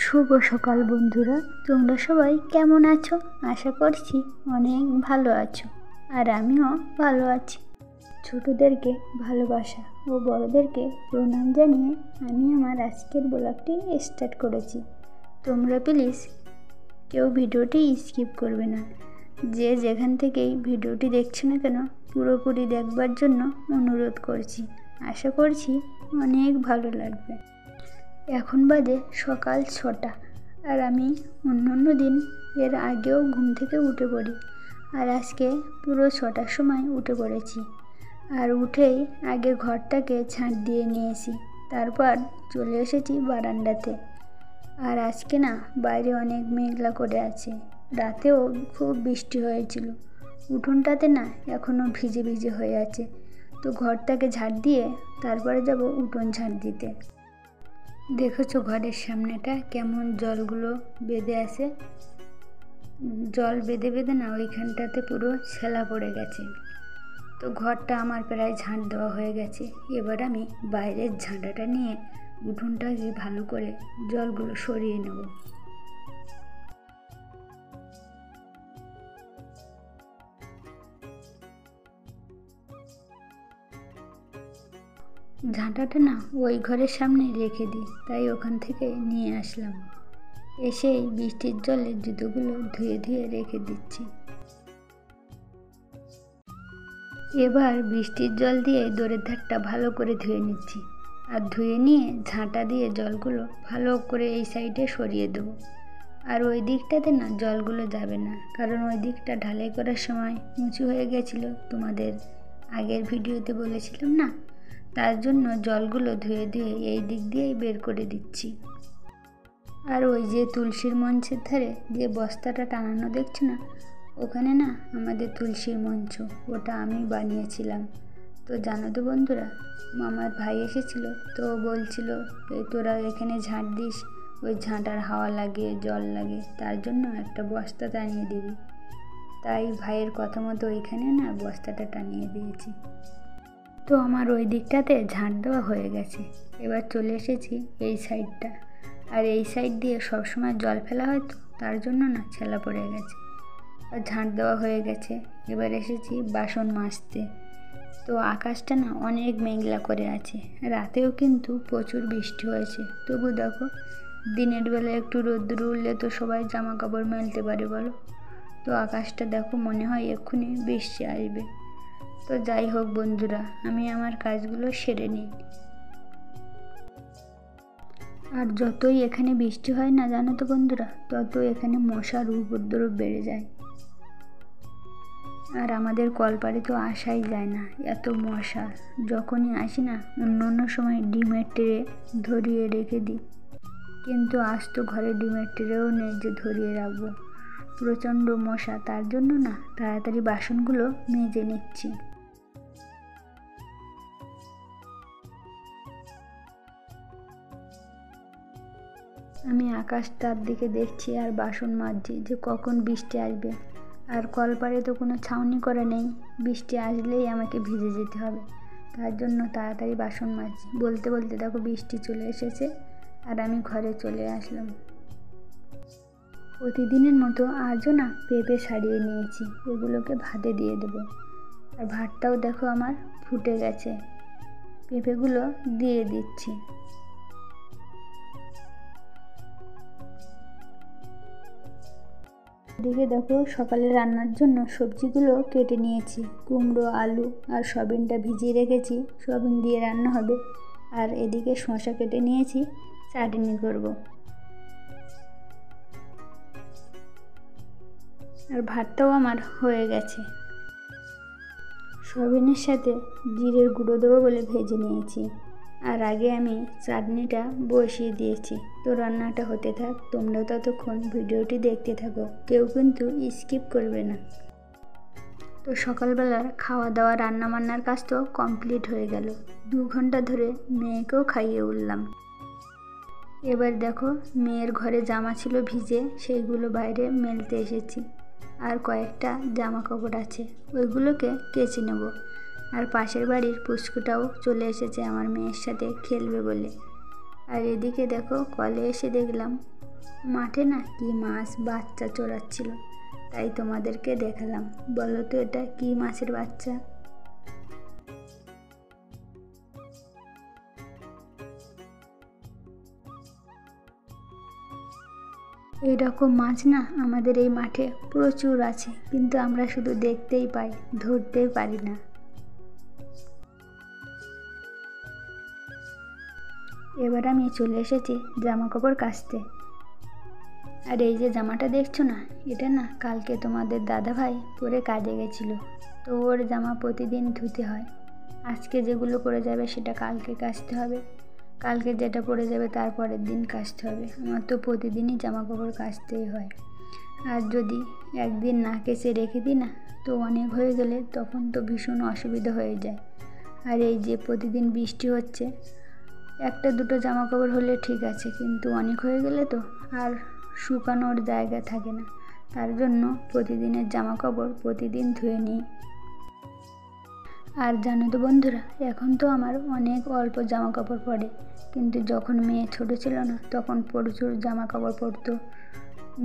শুভ সকাল বন্ধুরা, তোমরা সবাই কেমন আছো? আশা করছি অনেক ভালো আছো, আর আমিও ভালো আছি। ছোটদেরকে ভালোবাসা ও বড়দেরকে প্রণাম জানিয়ে আমি আমার আজকের ব্লগটি স্টার্ট করেছি। তোমরা প্লিজ কেউ ভিডিওটি স্কিপ করবে না। যে যেখান থেকেই ভিডিওটি দেখছো না কেন, পুরোপুরি দেখবার জন্য অনুরোধ করছি। আশা করছি অনেক ভালো লাগবে। এখন বাজে সকাল 6টা, আর আমি অন্য দিন এর আগেও ঘুম থেকে উঠে পড়ি, আর আজকে পুরো 6টার সময় উঠে পড়েছি। আর উঠেই আগে ঘরটাকে ঝাঁট দিয়ে নিয়েছি, তারপর চলে এসেছি বারান্দাতে। আর আজকে না বাইরে অনেক মেঘলা করে আছে, রাতেও খুব বৃষ্টি হয়েছিল। উঠোনটাতে না এখনও ভিজে ভিজে হয়ে আছে, তো ঘরটাকে ঝাঁট দিয়ে তারপরে যাব উঠোন ঝাঁট দিতে। দেখেছো ঘরের সামনেটা কেমন জলগুলো বেঁধে আছে? জল বেঁধে বেঁধে না ওইখানটাতে পুরো ছেলা পড়ে গেছে। তো ঘরটা আমার প্রায় ঝাঁট দেওয়া হয়ে গেছে। এবার আমি বাইরের ঝাঁটাটা নিয়ে উঠোনটাকে ভালো করে জলগুলো সরিয়ে নেব। ঝাঁটাটা না ওই ঘরের সামনে রেখে দিই, তাই ওখান থেকে নিয়ে আসলাম। এসেই বৃষ্টির জলে জুতোগুলো ধুয়ে ধুয়ে রেখে দিচ্ছি। এবার বৃষ্টির জল দিয়ে দড়ির ধারটা ভালো করে ধুয়ে নিচ্ছি, আর ধুয়ে নিয়ে ঝাঁটা দিয়ে জলগুলো ভালো করে এই সাইডে সরিয়ে দেবো। আর ওই দিকটাতে না জলগুলো যাবে না, কারণ ওই দিকটা ঢালাই করার সময় উঁচু হয়ে গেছিলো, তোমাদের আগের ভিডিওতে বলেছিলাম না। তার জন্য জলগুলো ধুয়ে ধুয়ে এই দিক দিয়েই বের করে দিচ্ছি। আর ওই যে তুলসীর মঞ্চের ধারে যে বস্তাটা টানানো দেখছো না, ওখানে না আমাদের তুলসীর মঞ্চ, ওটা আমি বানিয়েছিলাম। তো জানো তো বন্ধুরা, আমার ভাই এসেছিল, তো বলছিল তোরা এখানে ঝাঁট দিস, ওই ঝাঁটার হাওয়া লাগে, জল লাগে, তার জন্য একটা বস্তা টানিয়ে দিবি। তাই ভাইয়ের কথা মতো ওইখানে না বস্তাটা টানিয়ে দিয়েছি। তো আমার ওই দিকটাতে ঝাঁট দেওয়া হয়ে গেছে। এবার চলে এসেছি এই সাইডটা, আর এই সাইড দিয়ে সবসময় জল ফেলা হয়, তো তার জন্য না ছেলা পড়ে গেছে। আর ঝাঁট দেওয়া হয়ে গেছে। এবার এসেছি বাসন মাজতে। তো আকাশটা না অনেক মেঘলা করে আছে, রাতেও কিন্তু প্রচুর বৃষ্টি হয়েছে। তবু দেখো, দিনের বেলা একটু রোদ্দুর উঠলে তো সবাই জামা কাপড় মেলতে পারে বলো। তো আকাশটা দেখো, মনে হয় এক্ষুনি বৃষ্টি আসবে। তো যাই হোক বন্ধুরা, আমি আমার কাজগুলো সেরে নিই। আর যতই এখানে বৃষ্টি হয় না জানো তো বন্ধুরা, ততই এখানে মশার উপদ্রব বেড়ে যায়। আর আমাদের কলপাড়ে তো আসাই যায় না, এত মশা। যখনই আসি না, অন্য সময় ডিমের ট্রে ধরিয়ে রেখে দিই, কিন্তু আজ তো ঘরে ডিমের ট্রেও নেই যে ধরিয়ে রাখবো। প্রচণ্ড মশা, তার জন্য না তাড়াতাড়ি বাসনগুলো মেজে নিচ্ছি। আমি আকাশটার দিকে দেখছি আর বাসন মাজছি যে কখন বৃষ্টি আসবে। আর কলপাড়ে তো কোনো ছাউনি করা নেই, বৃষ্টি আসলেই আমাকে ভিজে যেতে হবে। তার জন্য তাড়াতাড়ি বাসন মাজছি। বলতে বলতে দেখো বৃষ্টি চলে এসেছে, আর আমি ঘরে চলে আসলাম। প্রতিদিনের মতো আজও না পেঁপে ছাড়িয়ে নিয়েছি, এগুলোকে ভাতে দিয়ে দেবো। আর ভাতটাও দেখো আমার ফুটে গেছে, পেঁপেগুলো দিয়ে দিচ্ছি। এদিকে দেখো, সকালে রান্নার জন্য সবজিগুলো কেটে নিয়েছি। কুমড়ো, আলু আর সয়াবিনটা ভিজিয়ে রেখেছি, সয়াবিন দিয়ে রান্না হবে। আর এদিকে শসা কেটে নিয়েছি, চাটনি করব। আর ভাতটাও আমার হয়ে গেছে। সয়াবিনের সাথে জিরের গুঁড়ো দেবো বলে ভেজে নিয়েছি। আর আগে আমি চাটনিটা বসিয়ে দিয়েছি। তো রান্নাটা হতে থাক, তোমরা ততক্ষণ ভিডিওটি দেখতে থাকো, কেউ কিন্তু স্কিপ করবে না। তো সকালবেলার খাওয়া দাওয়া রান্না বান্নার কাজ তো কমপ্লিট হয়ে গেল। 2 ঘন্টা ধরে মেয়েকেও খাইয়ে উঠলাম। এবার দেখো, মেয়ের ঘরে জামা ছিল ভিজে, সেইগুলো বাইরে মেলতে এসেছি। আর কয়েকটা জামা কাপড় আছে, ওইগুলোকে কেচে নেব। আর পাশের বাড়ির পুচকুটাও চলে এসেছে আমার মেয়ের সাথে খেলবে বলে। আর এদিকে দেখো, কলে এসে দেখলাম মাঠে না কি মাছ বাচ্চা চড়াচ্ছিল, তাই তোমাদেরকে দেখালাম। বলো তো এটা কি মাছের বাচ্চা? এইরকম মাছ না আমাদের এই মাঠে প্রচুর আছে, কিন্তু আমরা শুধু দেখতেই পাই, ধরতেই পারি না। এবার আমি চলে এসেছি জামা কাপড় কাচতে। আর এই যে জামাটা দেখছো না, এটা না কালকে তোমাদের দাদাভাই পরে কাজে গেছিলো, তো ওর জামা প্রতিদিন ধুতে হয়। আজকে যেগুলো পরে যাবে সেটা কালকে কাচতে হবে, কালকে যেটা পরে যাবে তারপরের দিন কাচতে হবে। আমার তো প্রতিদিনই জামা কাপড় কাচতেই হয়। আর যদি একদিন না কেচে রেখে দিই না, তো অনেক হয়ে গেলে তখন তো ভীষণ অসুবিধা হয়ে যায়। আর এই যে প্রতিদিন বৃষ্টি হচ্ছে, একটা দুটো জামা কাপড় হলে ঠিক আছে, কিন্তু অনেক হয়ে গেলে তো আর শুকানোর জায়গা থাকে না। তার জন্য প্রতিদিনের জামা কাপড় প্রতিদিন ধুয়ে নিই। আর জানো তো বন্ধুরা, এখন তো আমার অনেক অল্প জামা কাপড় পরে, কিন্তু যখন মেয়ে ছোট ছিল না তখন প্রচুর জামা কাপড় পরতো।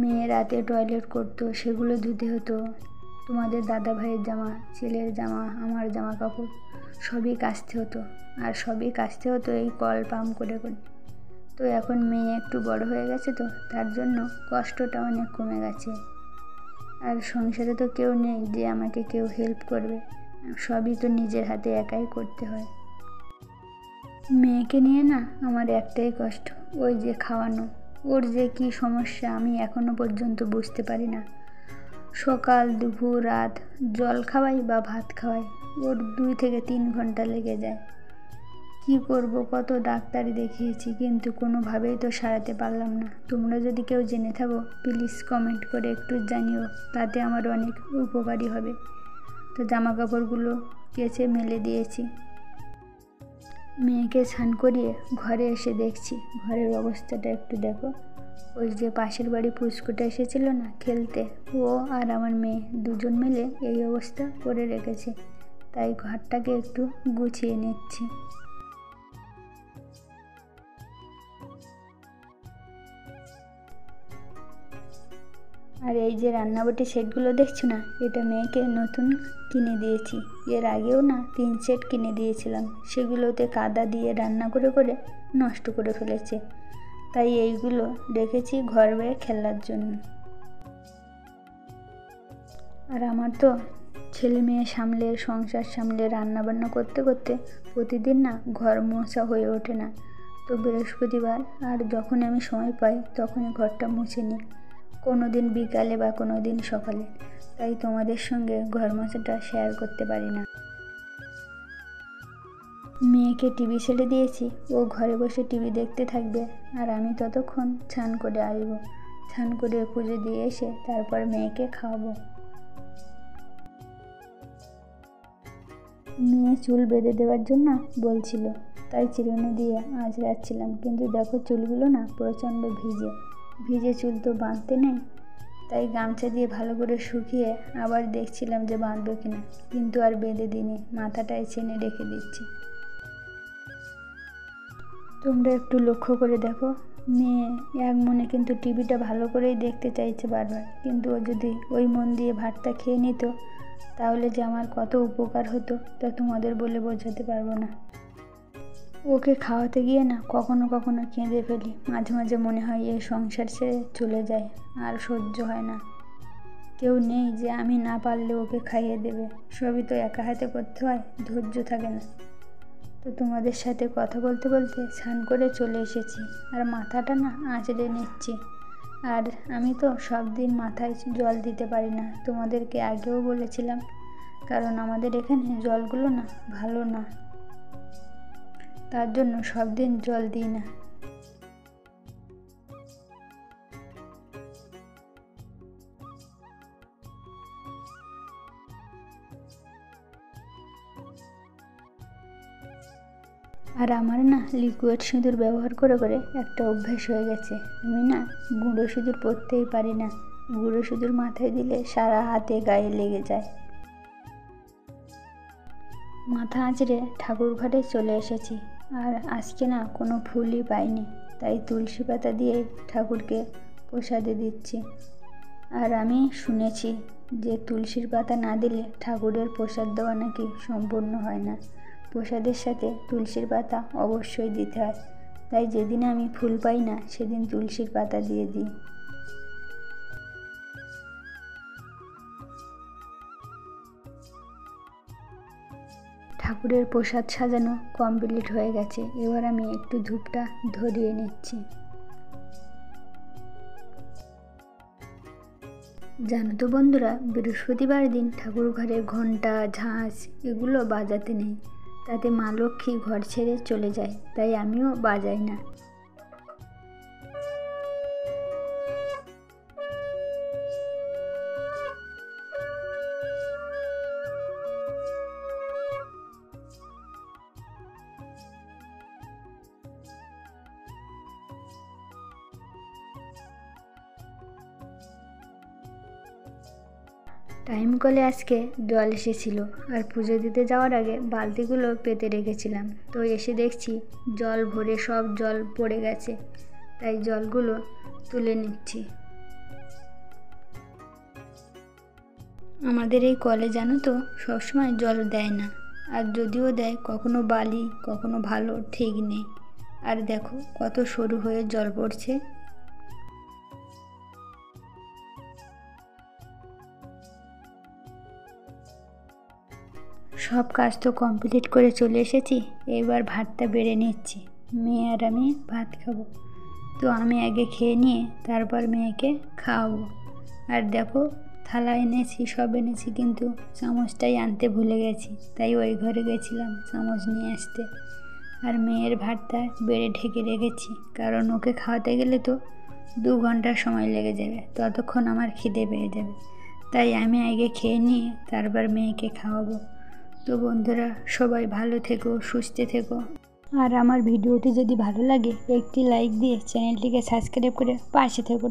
মেয়ে রাতে টয়লেট করতো, সেগুলো ধুতে হতো। তোমাদের দাদা ভাইয়ের জামা, ছেলের জামা, আমার জামা কাপড় সবই কাচতে হতো। আর সবই কাচতে হতো এই কল পাম্প করে করে। তো এখন মেয়ে একটু বড় হয়ে গেছে, তো তার জন্য কষ্টটা অনেক কমে গেছে। আর সংসারে তো কেউ নেই যে আমাকে কেউ হেল্প করবে, সবই তো নিজের হাতে একাই করতে হয়। মেয়েকে নিয়ে না আমার একটাই কষ্ট, ওই যে খাওয়ানো। ওর যে কি সমস্যা আমি এখনো পর্যন্ত বুঝতে পারি না। সকাল দুপুর রাত জল খাওয়াই বা ভাত খাওয়াই, ওর 2 থেকে 3 ঘন্টা লেগে যায়। কি করব, কত ডাক্তারি দেখিয়েছি, কিন্তু কোনোভাবেই তো সারাতে পারলাম না। তোমরা যদি কেউ জেনে থাকো প্লিজ কমেন্ট করে একটু জানিও, তাতে আমার অনেক উপকারী হবে। তো জামা কাপড়গুলো কেচে মেলে দিয়েছি। মেয়েকে স্নান করিয়ে ঘরে এসে দেখছি ঘরের অবস্থাটা একটু দেখো। ওই যে পাশের বাড়ি পুচকুটা এসেছিল না খেলতে, ও আর আমার মেয়ে দুজন মিলে এই অবস্থা করে রেখেছে। তাই ঘরটাকে একটু গুছিয়ে নিচ্ছি। আর এই যে রান্নাবাটি সেটগুলো দেখছো না, এটা মেয়েকে নতুন কিনে দিয়েছি। এর আগেও না 3 সেট কিনে দিয়েছিলাম, সেগুলোতে কাদা দিয়ে রান্না করে করে নষ্ট করে ফেলেছে। তাই এইগুলো রেখেছি ঘর বেয়ে খেলার জন্য। আর আমার তো ছেলে মেয়ে সামলে, সংসার সামলে, রান্নাবান্না করতে করতে প্রতিদিন না ঘর মোছা হয়ে ওঠে না। তো বৃহস্পতিবার আর যখন আমি সময় পাই তখনই ঘরটা মুছে নিই, কোনো দিন বিকালে বা কোনো দিন সকালে। তাই তোমাদের সঙ্গে ঘর মোছাটা শেয়ার করতে পারি না। মেয়েকে টিভি ছেড়ে দিয়েছি, ও ঘরে বসে টিভি দেখতে থাকবে, আর আমি ততক্ষণ স্নান করে আসবো। স্নান করে পুজো দিয়ে এসে তারপর মেয়েকে খাওয়াবো। মেয়ে চুল বেঁধে দেওয়ার জন্য বলছিল, তাই চিরুনি দিয়ে আঁচড়াচ্ছিলাম, কিন্তু দেখো চুলগুলো না প্রচণ্ড ভিজে ভিজে, চুল তো বাঁধতে নেই। তাই গামছা দিয়ে ভালো করে শুকিয়ে আবার দেখছিলাম যে বাঁধবো কিনা, কিন্তু আর বেঁধে দিইনি, মাথাটায় চেনে রেখে দিচ্ছি। তোমরা একটু লক্ষ্য করে দেখো, মেয়ে এক মনে কিন্তু টিভিটা ভালো করেই দেখতে চাইছে বারবার, কিন্তু ও যদি ওই মন দিয়ে ভাতটা খেয়ে নিত তাহলে যে আমার কত উপকার হতো তা তোমাদের বলে বোঝাতে পারবো না। ওকে খাওয়াতে গিয়ে না কখনো কখনো কেঁদে ফেলি, মাঝে মাঝে মনে হয় এই সংসার ছেড়ে চলে যায়, আর সহ্য হয় না। কেউ নেই যে আমি না পারলে ওকে খাইয়ে দেবে, সবই তো একা হাতে করতে হয়, ধৈর্য থাকে না। তো তোমাদের সাথে কথা বলতে বলতে স্নান করে চলে এসেছি, আর মাথাটা না আঁচড়ে নিচ্ছি। আর আমি তো সব দিন মাথায় জল দিতে পারি না, তোমাদেরকে আগেও বলেছিলাম, কারণ আমাদের এখানে জলগুলো না ভালো না, তার জন্য সব দিন জল দিই না। আর আমার না লিকুইড সিঁদুর ব্যবহার করে করে একটা অভ্যাস হয়ে গেছে, আমি না গুঁড়ো সিঁদুর পরতেই পারি না। গুঁড়ো সিঁদুর মাথায় দিলে সারা হাতে গায়ে লেগে যায়। মাথা আঁচড়ে ঠাকুর ঘরে চলে এসেছি, আর আজকে না কোনো ফুলই পাইনি, তাই তুলসী পাতা দিয়ে ঠাকুরকে প্রসাদে দিচ্ছি। আর আমি শুনেছি যে তুলসীর পাতা না দিলে ঠাকুরের প্রসাদ দেওয়া নাকি সম্পূর্ণ হয় না। প্রসাদের সাথে তুলসীর পাতা অবশ্যই দিতে হয়। তাই যেদিন আমি ফুল পাই না সেদিন তুলসীর পাতা দিয়ে দিই। ঠাকুরের প্রসাদ সাজানো কমপ্লিট হয়ে গেছে। এবার আমি একটু ধূপটা ধরিয়ে নিচ্ছি। জানো তো বন্ধুরা, বৃহস্পতিবার দিন ঠাকুর ঘরে ঘণ্টা, ঝাঁঝ এগুলো বাজাতে নেই, তাতে মা লক্ষ্মী ঘর ছেড়ে চলে যায়। তাই আমিও বাজাই না। টাইম কলে আজকে জল এসেছিল, আর পুজো দিতে যাওয়ার আগে বালতিগুলো পেতে রেখেছিলাম। তো এসে দেখছি জল ভরে সব জল পড়ে গেছে, তাই জলগুলো তুলে নিচ্ছি। আমাদের এই কলে জানো তো সবসময় জল দেয় না, আর যদিও দেয় কখনো বালি কখনো ভালো ঠিক নেই। আর দেখো কত সরু হয়ে জল পড়ছে। সব কাজ তো কমপ্লিট করে চলে এসেছি, এবার ভাতটা বেড়ে নিচ্ছি। মেয়ে আর আমি ভাত খাবো। তো আমি আগে খেয়ে নিয়ে তারপর মেয়েকে খাওয়াবো। আর দেখো থালা এনেছি, সব এনেছি, কিন্তু চামচটাই আনতে ভুলে গেছি। তাই ওই ঘরে গেছিলাম চামচ নিয়ে আসতে। আর মেয়ের ভাতটা বেড়ে ঢেকে রেখেছি, কারণ ওকে খাওয়াতে গেলে তো 2 ঘন্টার সময় লেগে যাবে, ততক্ষণ আমার খিদে পেয়ে যাবে। তাই আমি আগে খেয়ে নিয়ে তারপর মেয়েকে খাওয়াবো। তো বন্ধুরা, সবাই ভালো থেকো, সুস্থ থেকো। আর আমার ভিডিওটি যদি ভালো লাগে একটি লাইক দিয়ে চ্যানেলটিকে সাবস্ক্রাইব করে পাশে থেকো।